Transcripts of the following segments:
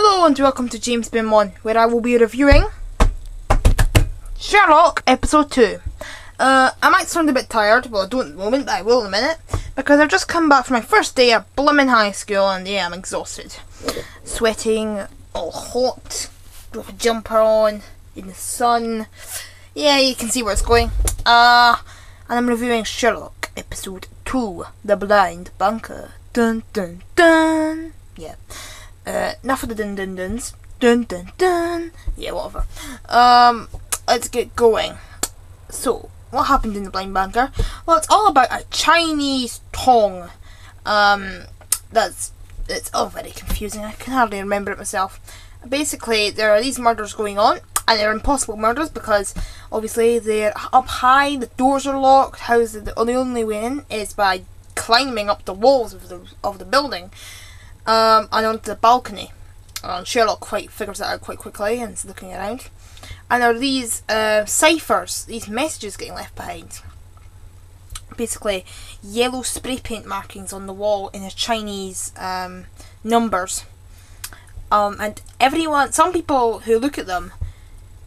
Hello and welcome to JamesBenOne, where I will be reviewing Sherlock Episode 2. I might sound a bit tired, well I don't at the moment, but I will in a minute, because I've just come back from my first day at blooming high school and yeah, I'm exhausted. Sweating, all hot, with a jumper on, in the sun. Yeah, you can see where it's going. And I'm reviewing Sherlock Episode 2, The Blind Banker. Dun dun dun! Yeah. Enough of the dun dun duns. Dun dun dun. Yeah, whatever. Let's get going. So, what happened in The Blind Banker? Well, it's all about a Chinese tongue. It's all very confusing. I can hardly remember it myself. Basically, there are these murders going on, and they're impossible murders because obviously they're up high. The doors are locked. The only way in is by climbing up the walls of the building. And onto the balcony. Sherlock figures that out quite quickly and is looking around. And there are these ciphers, these messages getting left behind. Basically, yellow spray paint markings on the wall in the Chinese numbers. And some people who look at them,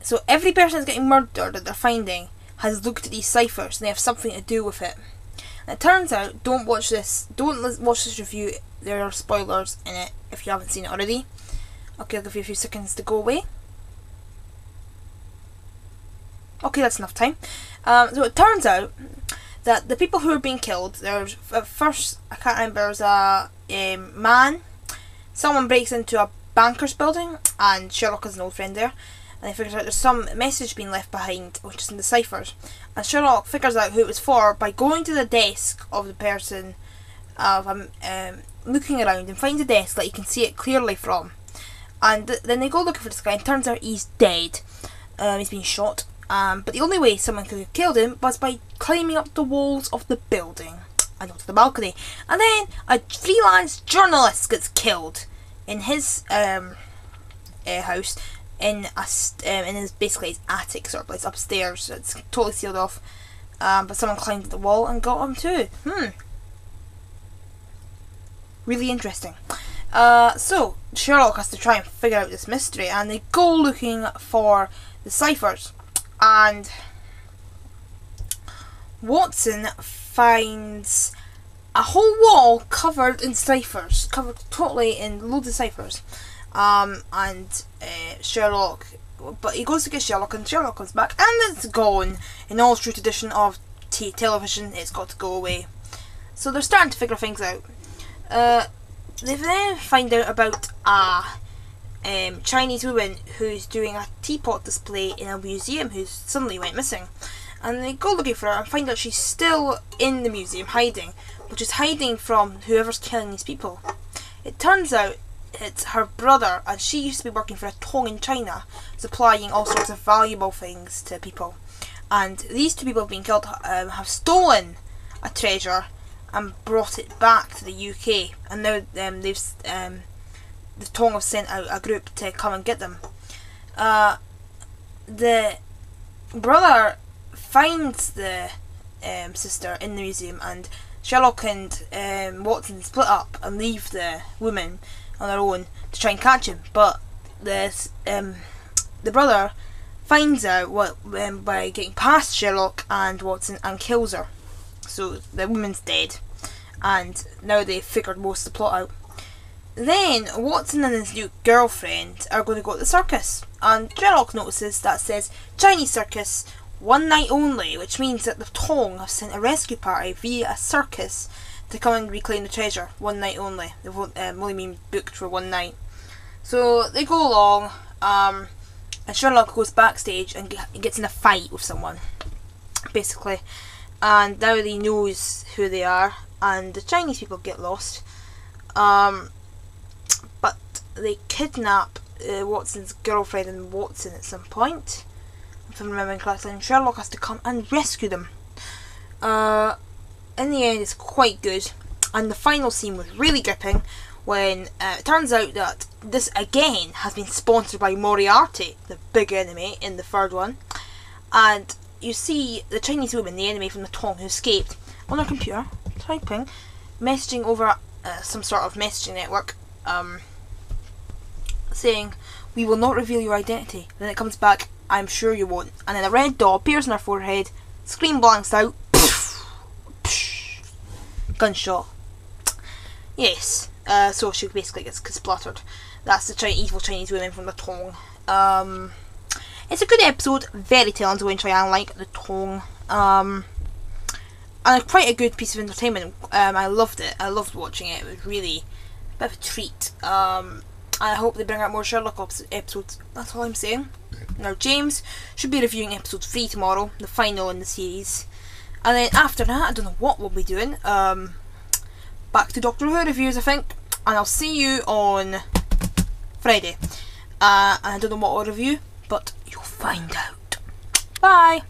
so every person that's getting murdered that they're finding has looked at these ciphers and they have something to do with it. And it turns out, don't watch this review. There are spoilers in it if you haven't seen it already. Okay, I'll give you a few seconds to go away. Okay, that's enough time. So it turns out that the people who are being killed, there's at first, I can't remember, there's a man. Someone breaks into a banker's building, and Sherlock is an old friend there. And he figures out there's some message being left behind, which is in the ciphers. And Sherlock figures out who it was for by going to the desk of the person, looking around and finds a desk that you can see it clearly from. And then they go looking for this guy, and turns out he's dead. He's been shot. But the only way someone could have killed him was by climbing up the walls of the building and onto the balcony. And then a freelance journalist gets killed in his house. In basically his attic sort of place upstairs. It's totally sealed off. But someone climbed the wall and got him too. Really interesting. So Sherlock has to try and figure out this mystery, and they go looking for the ciphers. And Watson finds a whole wall covered in ciphers, covered totally in loads of ciphers. Sherlock, but he goes to get Sherlock, and Sherlock comes back, and it's gone. In all true tradition of television, it's got to go away. So they're starting to figure things out. They then find out about a Chinese woman who's doing a teapot display in a museum who suddenly went missing. And they go looking for her and find out she's still in the museum hiding, but she's hiding from whoever's killing these people. It turns out it's her brother, and she used to be working for a tong in China, supplying all sorts of valuable things to people. And these two people being killed have stolen a treasure and brought it back to the UK, and now the Tong have sent out a group to come and get them. The brother finds the sister in the museum, and Sherlock and Watson split up and leave the woman on their own to try and catch him. But the brother finds out by getting past Sherlock and Watson and kills her. So the woman's dead, and now they've figured most of the plot out. Then Watson and his new girlfriend are going to go to the circus, and Sherlock notices that says Chinese circus, 1 night only, which means that the Tong have sent a rescue party via a circus to come and reclaim the treasure. 1 night only. They've only been booked for 1 night. So they go along, and Sherlock goes backstage and gets in a fight with someone, basically. And now he knows who they are, and the Chinese people get lost. But they kidnap Watson's girlfriend and Watson at some point, if I'm remembering correctly, and Sherlock has to come and rescue them. In the end, it's quite good, and the final scene was really gripping when it turns out that this again has been sponsored by Moriarty, the big enemy in the third one, and you see the Chinese woman, the enemy from the Tong, who escaped, on her computer, typing, messaging over some sort of messaging network, saying, "We will not reveal your identity." Then it comes back, "I'm sure you won't." And then a red dot appears on her forehead, screen blanks out, gunshot. Yes, so she basically gets splattered. That's the evil Chinese woman from the Tong. It's a good episode, very talented when I like the Tong. And quite a good piece of entertainment. I loved it. I loved watching it. It was really a bit of a treat. I hope they bring out more Sherlock episodes. That's all I'm saying. Now, James should be reviewing episode 3 tomorrow, the final in the series. And then after that, I don't know what we'll be doing. Back to Doctor Who reviews, I think. And I'll see you on Friday. And I don't know what I'll review, but you'll find out. Bye!